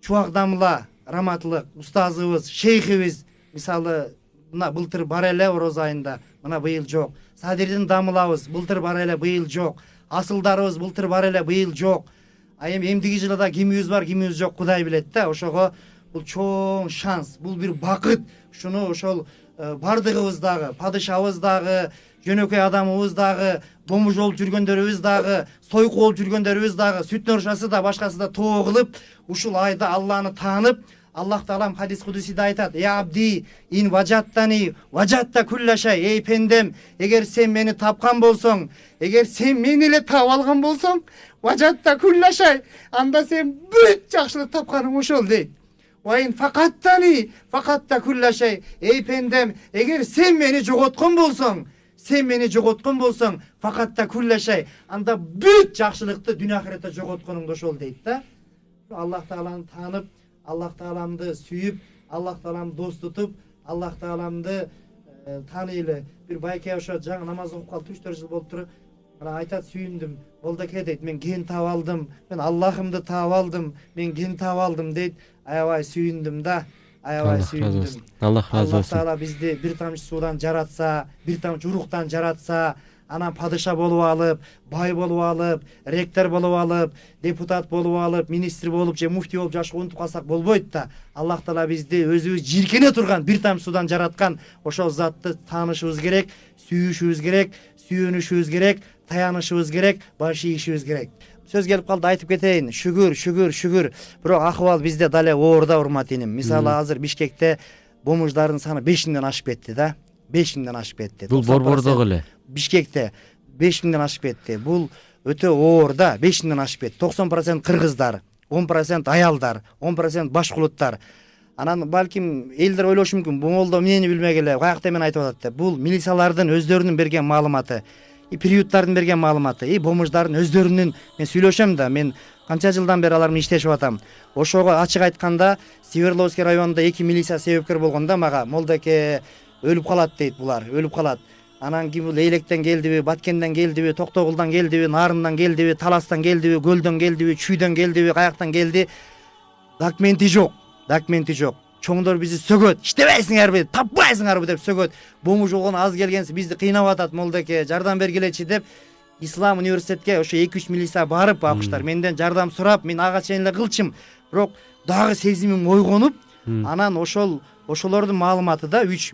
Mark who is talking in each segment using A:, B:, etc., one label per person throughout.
A: Чубак Дамла раматлык устазыбыз, шейхибиз мисалы мына былтыр бар эле ороз айында, мына быйыл жок. Садирдин Дамылабыз былтыр бар эле, быйыл жок. Асылдарыбыз былтыр бар эле, быйыл жок. А эми эмдиги жылда кимибиз бар, кимибиз жок, Кудай билет да. Ошого бул чоң шанс, бул бир бакыт. Шуну ошол бардыгыбыз дагы, падышабыз дагы, жөнөкөй адамыбыз дагы, бомуж болуп жүргөндөрүбүз дагы, сойку болуп жүргөндөрүбүз дагы, сүт нуршасы да башкасы да тоо кылып, ушул айда Алланы таанып, Аллах Таалам хадис кудусиде айтат: "Я абди ин важаттани важатта куллашай". Эй пендем, эгер сен мени тапкан болсоң, эгер сен мени эле таап алган болсоң, важатта куллашай, анда сен бүт жакшылык тапканың ошол дейт. Вайын факаттани факатта куллашай. Эй пендем, эгер сен мени жоготкон болсоң, факатта куллашай, анда бүт жакшылыкты дүйнө ахиретте жоготконуң ошол дейт да. Аллах Тааланы таанып, Аллах Тааламды сүйүп, Аллах Тааламды дос тутуп, Аллах Тааламды таанайлы. Бир байке ошо жаңы намаз окуп калып 3-4 жыл болуптур. Ана айтат: "Сүйүндүм. Болдоке" дейт. "Мен ген таап алдым. Мен Аллахымды таап алдым. Мен ген таап алдым" дейт. Аябай сүйүндүм да. Аябай сүйүндүм.
B: Аллах разы болсун.
A: Аллах Таала бизди бир тамчы суудан жаратса, бир тамчы уруктан жаратса, анан падыша болуп алып, бай болуп алып, ректор болуп алып, депутат болуп алып, министр болуп же муфтий болуп жашап унутуп калсак болбойт да. Аллах Таала бизди өзүбүз жиркене турган бир тамчы суудан жараткан ошол затты таанышыбыз керек, сүйүшүбүз керек, сүйөнүшүбүз керек, таянышыбыз керек, баш ийишибиз керек. Сөз келип калды, айтып кетейин. Шүгүр. Бирок акыбал бизде дале оор да, урмат иним. Мисалы азыр Бишкекте бомуждардын саны 5000ден ашып кетти да. 5000ден ашып кетти.
B: Бул борбордогу эле.
A: Бишкекте 5000ден ашып кетти. Бул өтө оор да, 5000ден ашып кетти. 90% кыргыздар, 10% аялдар, 10% башкулуттар. Анан балким элдер ойлошу мүмкүн, моңолдо эмнени билмек эле, каякта мен айтып атат деп. Бул милициялардын өздөрүнүн берген маалыматы, приюттардын берген маалыматы, бомуждардын өздөрүнүн. Мен сүйлөшөм да, мен канча жылдан бери алар менен иштешип атам. Ошого ачык айтканда Северодвинский районунда 2 милиция себепкер болгондо мага: "Молдоке өлүп калат" дейт, булар өлүп калат. Анан ким бул Эйлектен келдиби, Баткенден келдиби, Токтогулдан келдиби, Нарындан келдиби, Таластан келдиби, Көлдөн келдиби, Чүйдөн келдиби, каяктан келди? Документи жок. Чоңдор бизди сөгөт. "Иштебейсиңерби, таппайсыңарбы" деп сөгөт. Бомуж болгон аз келгенси бизди кыйнап атат. "Молдоке, жардам бергилечи" деп Ислам университетке ошо 2-3 милиция барып, акуштар менден жардам сурап, мен ага чейин эле кылчым. Бирок дагы сезимим ойгонуп, анан ошолордун маалыматы да 3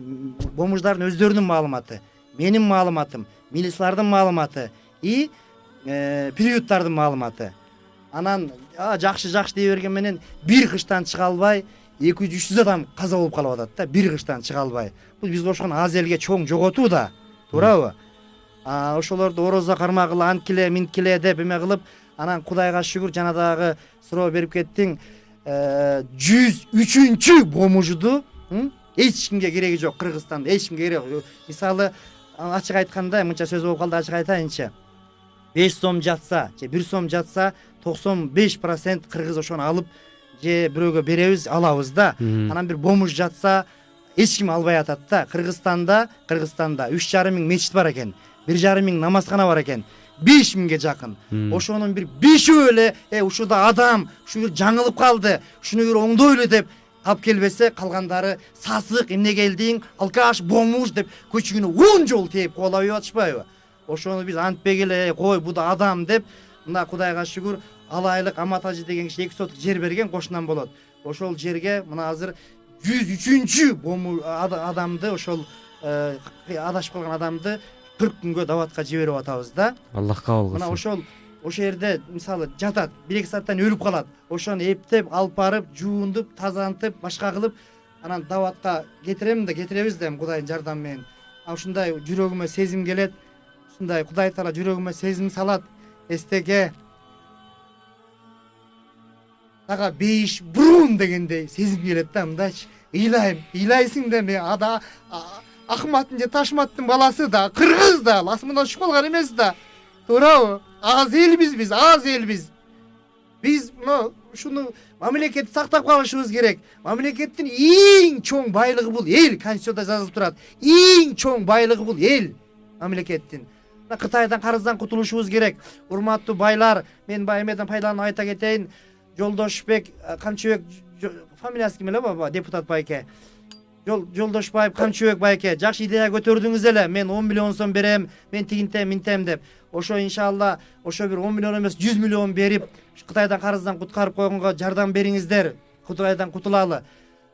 A: бомуждардын өздөрүнүн маалыматы, менин маалыматым, милициялардын маалыматы и приюттардын маалыматы. Анан жакшы дей берген менен бир кыштан чыга албай 200-300 адам каза болуп калып атат да, бир кыштан чыга албай. Бул биз кошкон аз элге чоң жоготуу да, туурабы? Ошолорду орозо кармагыла, анткиле, минткиле деп эме кылып, анан Кудайга шүгүр жана дагы суроо берип кеттиң. 103-чү бомужду эч кимге кереги жок, Кыргызстанда эч кимге кереги жок. Мисалы ачык айтканда, мынча сөз болуп калды, ачык айтайынчы. 5 сом жатса, же 1 сом жатса, 95% кыргыз ошону алып же бирөөгө беребиз, алабыз да. Анан бир бомуж жатса, эч ким албай атат да. Кыргызстанда 3,5 миң мечит бар экен, 1,5 миң намазкана бар экен. 5000ге жакын. Ошонун бир 5 эле ушуда адам, ушу бир жаңылып калды, ушуну бир оңдойлу деп алып келбесе, калгандары сасык, эмне келдиң, алкаш, бомуж деп көчүгүнө 10 жолу тээп коолап атышпайбы? Ошону биз антпек эле, кой бу да адам деп, мына Кудайга шүгүр, Алайлык Амат ажы деген киши 2 соток жер берген, кошунан болот. Ошол жерге мына азыр 103-чү адамды, ошол адашып калган адамды 40 күнгө даватка жиберип атабыз да.
B: Аллах кабыл кылсын.
A: Мына ошол жерде мисалы жатат, 1-2 сааттан өлүп калат. Ошону эптеп, алып барып, жуундуп, тазантып, башка кылып, анан даватка кетиребиз да Кудайдын жардамы менен. Ушундай жүрөгүмө сезим келет. Ушундай Кудай Таала жүрөгүмө сезим салат. Эстеге дага бейиш бурун дегендей сезим келет да, мындайчы. Ыйлайсың да, мен Ахматтын же Ташматтын баласы да, кыргыз да, асмандан түшүп калган эмес да. Туурабы? Аз элбиз биз, аз элбиз. Биз ушуну мамлекетти сактап калышыбыз керек. Мамлекеттин эң чоң байлыгы бул эл, конституцияда жазылып турат. Эң чоң байлыгы бул эл мамлекеттин. Кытайдан карыздан кутулушубуз керек. Урматтуу байлар, мен эмеден пайдаланып айта кетейин. Жолдошбек Камчыбек фамилиясы ким эле баба депутат байке Жолдошбаев Камчыбек байке жакшы идея көтөрдүңүз эле, мен 10 миллион сом берем, мен тигинтем минтем деп. Ошо иншалла ошо бир 10 миллион эмес 100 миллион берип Кытайдан карыздан куткарып койгонго жардам бериңиздер, Кытайдан кутулалы.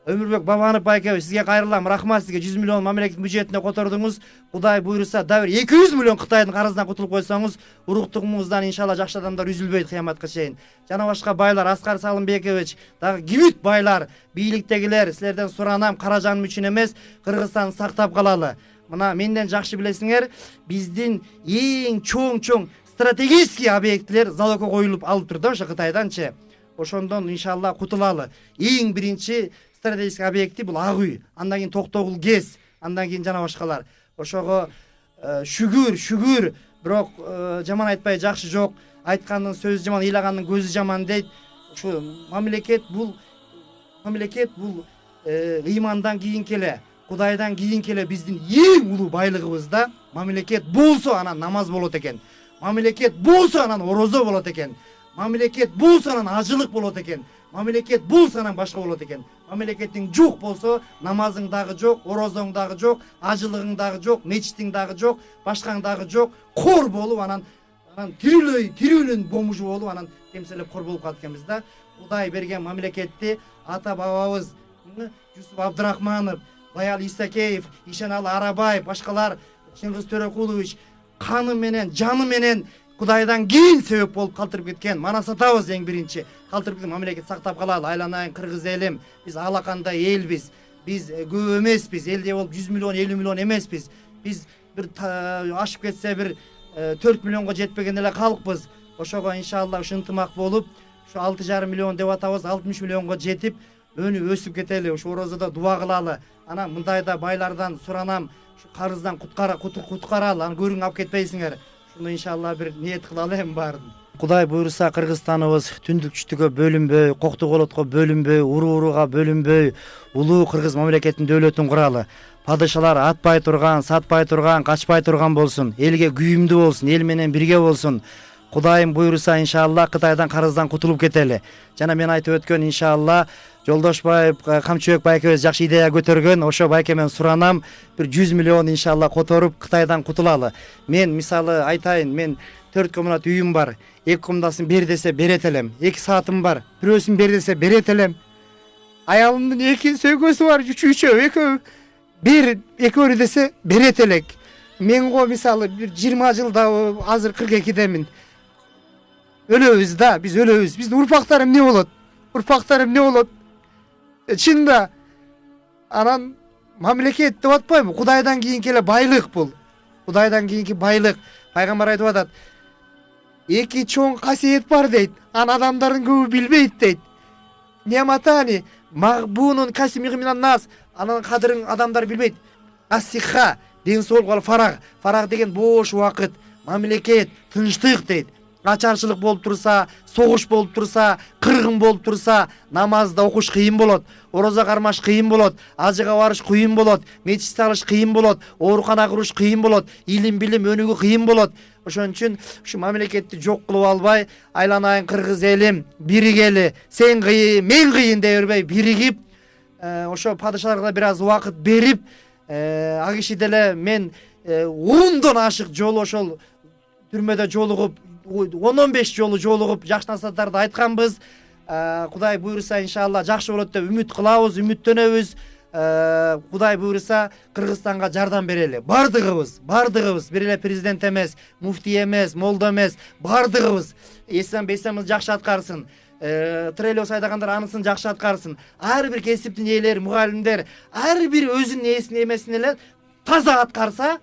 A: Өмүрбек Бабанов байке сизге кайрылам, рахмат сизге 100 миллион мамлекет бюджетине котордуңуз. Кудай буйруса дагы бир 200 миллион Кытайдын карызынан кутулуп койсоңуз, уруктугуңуздан иншалла жакшы адамдар үзүлбөйт кыяматка чейин. Жана башка байлар, Аскар Салымбекович, дагы кибит байлар, бийликтегилер, силерден суранам, каражаным үчүн эмес, Кыргызстанды сактап калалы. Мына менден жакшы билесиңер, биздин эң чоң стратегический объекттер залогко коюлуп алып турду ошо Кытайданчы. Ошондон иншалла кутулалы. Эң биринчи стратегический объекти бул Ак үй, андан кийин Токтогул ГЭС, андан кийин жана башкалар. Ошого шүгүр, бирок жаман айтпай жакшы жок. Айткандын сөзү жаман, ыйлагандын көзү жаман дейт. Ушу мамлекет бул ыймандан кийинки эле, Кудайдан кийинки эле биздин эң улуу байлыгыбыз да. Мамлекет болсо анан намаз болот экен. Мамлекет болсо анан орозо болот экен. Мамлекет болсо анан ажылык болот экен. Мамлекет болсо анан башка болот экен. Мамлекетиң жок болсо намазың дагы жок, орозоң дагы жок, ажылыгың дагы жок, мечитиң дагы жок, башкаң дагы жок. Кор болуп анан тирүүлүн бомужу болуп анан темселеп кор болуп калат экенбиз да. Кудай берген мамлекетти ата бабабыз Жусуп Абдырахманов, Баял Исакеев, Ишеналы Арабаев, башкалар, Чыңгыз Төрөкулович каны менен, жаны менен Кудайдан кийин себеп болуп калтырып кеткен. Мана сатабыз эң биринчи. Калтырып кеткен мамлекет сактап калалы. Айланайын кыргыз элим. Биз алакандай элбиз. Биз көп эмеспиз. Элде болуп 100 миллион, 50 миллион эмеспиз. Биз бир ашып кетсе бир 4 миллионго жетпеген эле калкпыз. Ошого иншалла ушу ынтымак болуп, ушу 6,5 миллион деп атабыз, 60 миллионго жетип, өнүп өсүп кетели. Ушу орозодо дуа кылалы. Анан мындайда байлардан суранам, ушу карыздан куткаралы. Аны көрүң алып кетпейсиңер. Шуну иншалла бир ниет кылалы эми баарын. Кудай буйруса Кыргызстаныбыз түндүк-түштүккө бөлүнбөй, Коктуголотко бөлүнбөй, урууга бөлүнбөй, улуу кыргыз мамлекетинин дөөлөтүн куралы. Падышалар атпай турган, сатпай турган, качпай турган болсун. Элге күйүмдүү болсун, эл менен бирге болсун. Кудайым буйруса иншалла Кытайдан карыздан кутулуп кетели. Жана мен айтып өткөн иншалла Жолдошбаев Камчыбек байкебиз жакшы идея көтөргөн. Ошо байкемен суранам, бир 100 миллион иншалла которуп Кытайдан кутулалы. Мен мисалы айтайын, мен 4 комнат үйүм бар. 2 комнатасын бер десе берет элем. 2 саатым бар. Бирөөсүн бер десе берет элем. Аялымдын 2 сөйгөсү бар, үчөө, экөөнү десе берет элек. Мен го мисалы бир 20 жылда азыр 42демин. Өлөбүз да, биз өлөбүз. Биздин урпактарым эмне болот? Урпактарым эмне болот? Чында анан мамлекет деп атпайбы? Кудайдан кийинки эле байлык бул. Кудайдан кийинки байлык. Пайгамбар айтып атат. 2 чоң касиет бар дейт. Аны адамдардын көбү билбейт дейт. Нематани магбунун касимиги минан нас. Анын кадырын адамдар билбейт. Асиха, ден соолук, фараг деген бош убакыт, мамлекет, тынчтык дейт. Ачарчылык болуп турса, согуш болуп турса, кыргын болуп турса, намазда окуш кыйын болот, орозо кармаш кыйын болот, ажыга барыш кыйын болот, мечит салыш кыйын болот, оорукана куруш кыйын болот, илим билим өнүгүү кыйын болот. Ошон үчүн ушу мамлекетти жок кылып албай, айланайын кыргыз элим, биригели, сен кыйын, мен кыйын дей бербей, биригип, ошо падышаларга бир аз убакыт берип, ал киши деле мен 10дон ашык жолу ошол түрмөдө жолугуп 10-15 жолу жолугуп жакшы насааттарды айтканбыз. Кудай буйруса иншалла жакшы болот деп үмүт кылабыз, үмүттөнөбүз. Кудай буйруса Кыргызстанга жардам берели. Бардыгыбыз, бир эле президент эмес, муфтий эмес, молдо эмес, бардыгыбыз. Эсен бесемиз жакшы аткарсын. Трелиос айдагандар анысын жакшы аткарсын. Ар бир кесиптин ээлери, мугалимдер ар бир өзүнүн ээсин эмесин эле таза аткарса,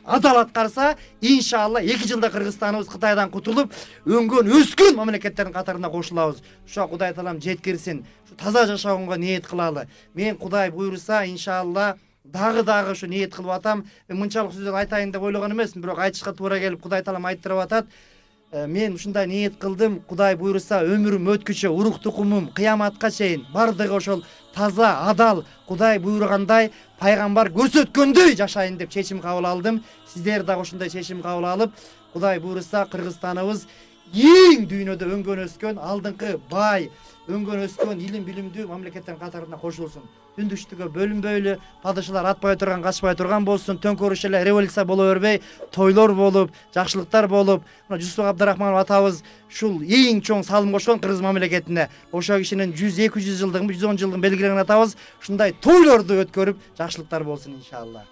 A: адал аткарса, иншалла 2 жылда Кыргызстаныбыз Кытайдан кутулуп, өңгөн, өскөн мамлекеттердин катарына кошулабыз. Ошо Кудай таалам жеткирсин. Таза жашоого ниет кылалы. Мен Кудай буйруса иншалла дагы ушу ниет кылып атам. Мен мынчалык сөздөрдү айтайын деп ойлогон эмесмин, бирок айтышка туура келип Кудай таалам айттырып атат. Мен ушундай ниет кылдым. Кудай буйруса өмүрүм өткүчө, урук тукумум кыяматка чейин бардыгы ошол таза, адал, Кудай буйругандай, пайгамбар көрсөткөндөй жашайын деп чечим кабыл алдым. Сиздер дагы ошондой чечим кабыл алып, Кудай буйруса Кыргызстаныбыз эң дүйнөдө өңгөн өскөн алдыңкы бай өңгөн өскөн илим билимдүү мамлекеттердин катарына кошулсун. Түндүкчүгө бөлүнбөйлү, падышалар атпай турган, качпай турган болсун, төңкөрүш эле революция боло бербей, тойлор болуп, жакшылыктар болуп, мына Жусуп Абдрахманов атабыз ушул эң чоң салым кошкон кыргыз мамлекетине. Ошол кишинин 100-200 жылдыгын, 110 жылдыгын белгилеген атабыз ушундай тойлорду өткөрүп, жакшылыктар болсун иншалла.